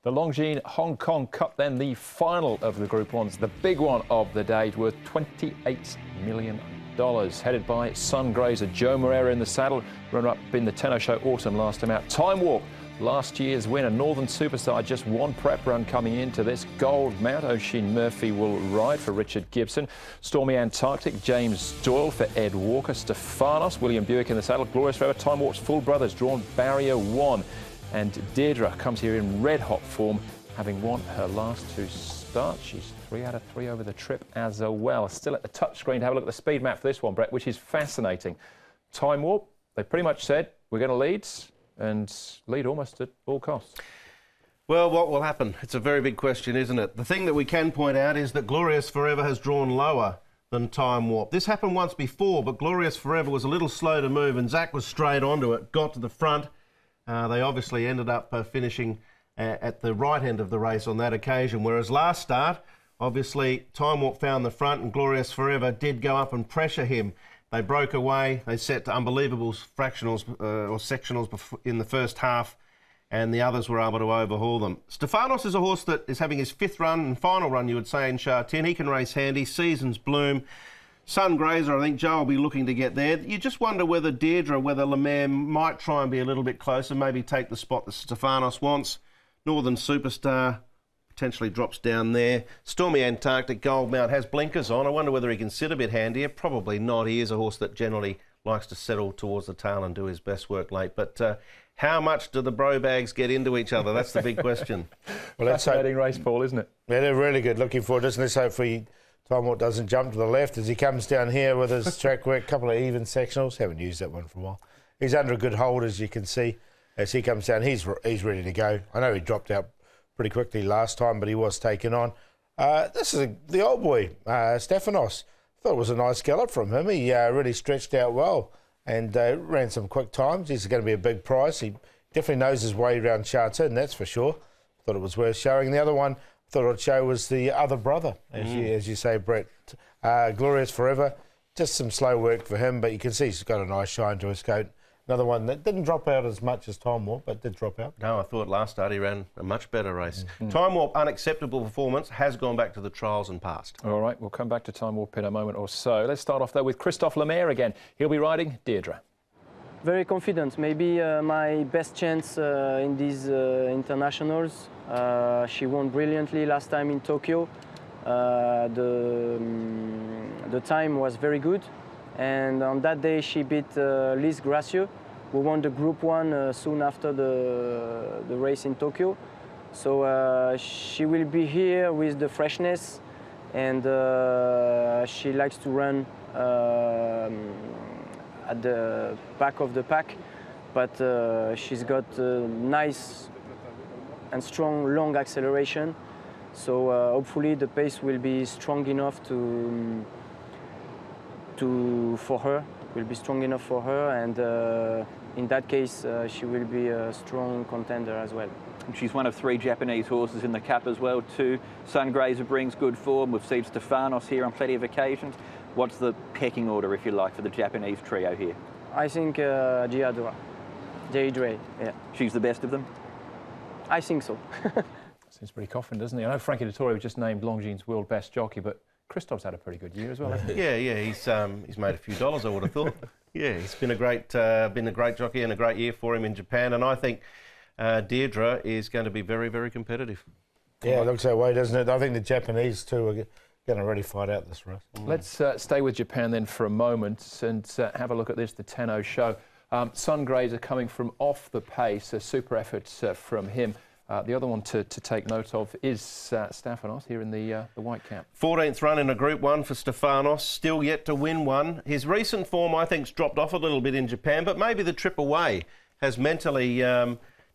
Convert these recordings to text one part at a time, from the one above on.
The Longines Hong Kong Cup, then the final of the Group 1s, the big one of the day, worth $28 million. Headed by Sun Grazer, Joe Moreira in the saddle, runner-up in the Tenno Show Autumn last time out. Time Warp, last year's winner, Northern Superstar, just one prep run coming into this. Gold Mount, Oisin Murphy will ride for Richard Gibson. Stormy Antarctic, James Doyle for Ed Walker. Stefanos, William Buick in the saddle. Glorious Forever, Time Warp's full brothers, drawn Barrier 1. And Deirdre comes here in red-hot form, having won her last two starts. She's 3 out of 3 over the trip as well. Still at the touchscreen to have a look at the speed map for this one, Brett, which is fascinating. Time Warp, they pretty much said, we're going to lead, and lead almost at all costs. Well, what will happen? It's a very big question, isn't it? The thing that we can point out is that Glorious Forever has drawn lower than Time Warp. This happened once before, but Glorious Forever was a little slow to move, and Zach was straight onto it, got to the front. They obviously ended up finishing at the right end of the race on that occasion, whereas last start, obviously, Time Warp found the front and Glorious Forever did go up and pressure him. They broke away. They set unbelievable fractionals or sectionals in the first half, and the others were able to overhaul them. Stefanos is a horse that is having his 5th run and final run, you would say, in Sha Tin. He can race handy. Seasons bloom. Sun Grazer, I think Joe will be looking to get there. You just wonder whether Deirdre, whether Lemaire might try and be a little bit closer, maybe take the spot that Stefanos wants. Northern Superstar potentially drops down there. Stormy Antarctic, Gold Mount has blinkers on. I wonder whether he can sit a bit handier. Probably not. He is a horse that generally likes to settle towards the tail and do his best work late. But how much do the bro bags get into each other? That's the big question. Well, that's fascinating race, Paul, isn't it? Yeah, they're really good. Looking forward to this. Let's hope Time Warp doesn't jump to the left as he comes down here with his track work. Couple of even sectionals. Haven't used that one for a while. He's under a good hold, as you can see. As he comes down, he's ready to go. I know he dropped out pretty quickly last time, but he was taken on. This is the old boy, Stefanos. Thought it was a nice gallop from him. He really stretched out well and ran some quick times. He's going to be a big prize. He definitely knows his way around Sha Tin, that's for sure. Thought it was worth showing. The other one I thought I'd show was the other brother, as you say, Brett. Glorious Forever. Just some slow work for him, but you can see he's got a nice shine to his coat. Another one that didn't drop out as much as Time Warp, but did drop out. No, I thought last start he ran a much better race. Time Warp, unacceptable performance, has gone back to the trials and passed. All right, we'll come back to Time Warp in a moment or so. Let's start off, though, with Christophe Lemaire again. He'll be riding Deirdre. Very confident. Maybe my best chance in these internationals. She won brilliantly last time in Tokyo. The time was very good. And on that day, she beat Liz Gracieux, who won the Group 1 soon after the race in Tokyo. So she will be here with the freshness, and she likes to run at the back of the pack, but she's got nice and strong long acceleration. So hopefully the pace will be strong enough for her, and in that case she will be a strong contender as well. She's one of 3 Japanese horses in the Cup as well too. Sun Grazer brings good form. We've seen Stefanos here on plenty of occasions. What's the pecking order, if you like, for the Japanese trio here? I think Deirdre, yeah. She's the best of them? I think so. Seems pretty confident, doesn't he? I know Frankie Dettori was just named Longines World Best Jockey, but Christophe's had a pretty good year as well, hasn't he? Yeah, he's made a few dollars, I would have thought. Yeah, he's been a great jockey and a great year for him in Japan, and I think Deirdre is going to be very, very competitive. Yeah, it looks that way, doesn't it? I think the Japanese too are going to really fight out this race. Let's stay with Japan then for a moment and have a look at this, the Tenno Show. Sun Grazer coming from off the pace, a super effort from him. The other one to take note of is Stefanos here in the white cap. 14th run in a Group 1 for Stefanos, still yet to win one. His recent form, I think, has dropped off a little bit in Japan, but maybe the trip away has mentally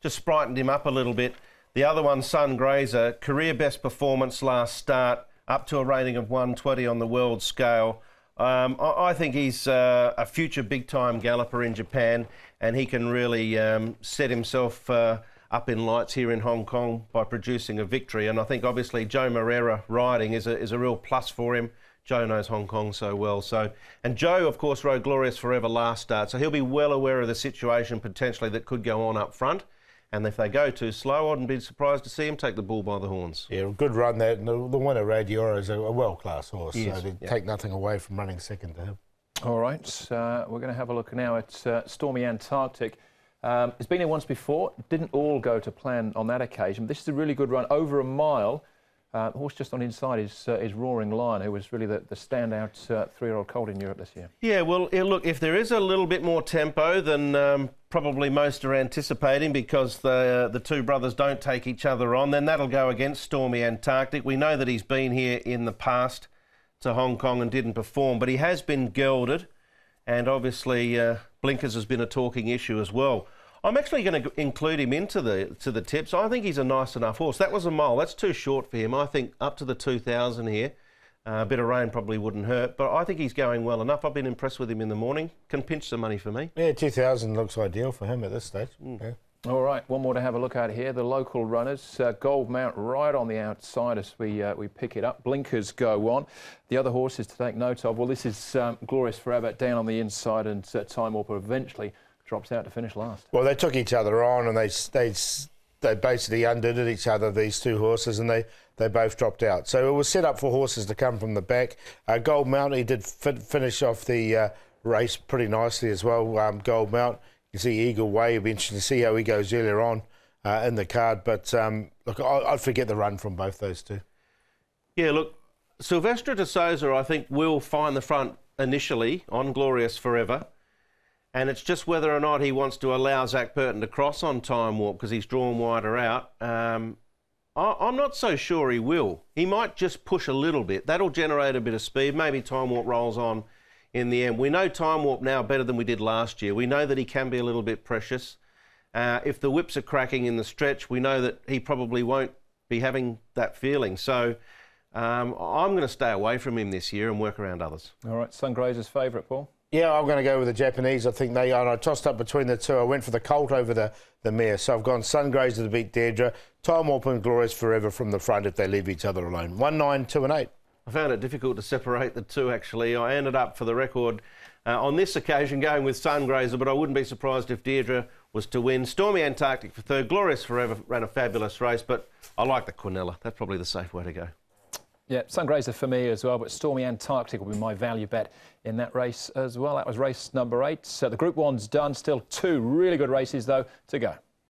just sprightened him up a little bit. The other one, Sun Grazer, career best performance last start, up to a rating of 120 on the world scale. I think he's a future big-time galloper in Japan, and he can really set himself up in lights here in Hong Kong by producing a victory. And I think obviously Joe Moreira riding is a real plus for him. Joe knows Hong Kong so well. And Joe, of course, rode Glorious Forever last start, so he'll be well aware of the situation potentially that could go on up front. And if they go too slow, I wouldn't be surprised to see him take the bull by the horns. Yeah, a good run there. The winner, Radiora, is a world-class horse, Yes, so they yeah. take nothing away from running second to him. All right, we're going to have a look now at Stormy Antarctic. It's been here once before. It didn't all go to plan on that occasion. But this is a really good run, over a mile. The horse just on inside is Roaring Lion, who was really the standout 3-year-old colt in Europe this year. Yeah, well, look, if there is a little bit more tempo than probably most are anticipating, because the two brothers don't take each other on, then that'll go against Stormy Antarctic. We know that he's been here in the past to Hong Kong and didn't perform, but he has been gelded, and obviously blinkers has been a talking issue as well. I'm actually going to include him into the tips. I think he's a nice enough horse. That was a mile. That's too short for him. I think up to the 2,000 here. A bit of rain probably wouldn't hurt, but I think he's going well enough. I've been impressed with him in the morning. Can pinch some money for me. Yeah, 2,000 looks ideal for him at this stage. Yeah. All right, one more to have a look at here. The local runners, Gold Mount right on the outside as we pick it up. Blinkers go on. The other horses to take note of, well, this is Glorious Forever down on the inside, and Time Warper eventually drops out to finish last. Well, they took each other on, and they basically undid each other, these two horses, and they both dropped out. So it was set up for horses to come from the back. Gold Mount, he did finish off the race pretty nicely as well. Gold Mount, you see Eagle Way. It'll be interesting to see how he goes earlier on in the card. But look, I'd forget the run from both those two. Yeah, look, Silvestre de Souza, I think, will find the front initially on Glorious Forever. And it's just whether or not he wants to allow Zach Burton to cross on Time Warp, because he's drawn wider out. I'm not so sure he will. He might just push a little bit. That'll generate a bit of speed. Maybe Time Warp rolls on in the end. We know Time Warp now better than we did last year. We know that he can be a little bit precious. If the whips are cracking in the stretch, we know that he probably won't be having that feeling. So I'm going to stay away from him this year and work around others. All right, Sungrazer's favourite, Paul? Yeah, I'm going to go with the Japanese. I think they are. And I tossed up between the two. I went for the colt over the mare. So I've gone Sungrazer to beat Deirdre, Time Warp and Glorious Forever from the front if they leave each other alone. 1, 9, 2 and 8. I found it difficult to separate the two, actually. I ended up, for the record, on this occasion going with Sungrazer, but I wouldn't be surprised if Deirdre was to win. Stormy Antarctic for third. Glorious Forever ran a fabulous race, but I like the Quinella. That's probably the safe way to go. Yeah, Sungrazer for me as well, but Stormy Antarctic will be my value bet in that race as well. That was race number 8. So the Group 1's done. Still 2 really good races, though, to go.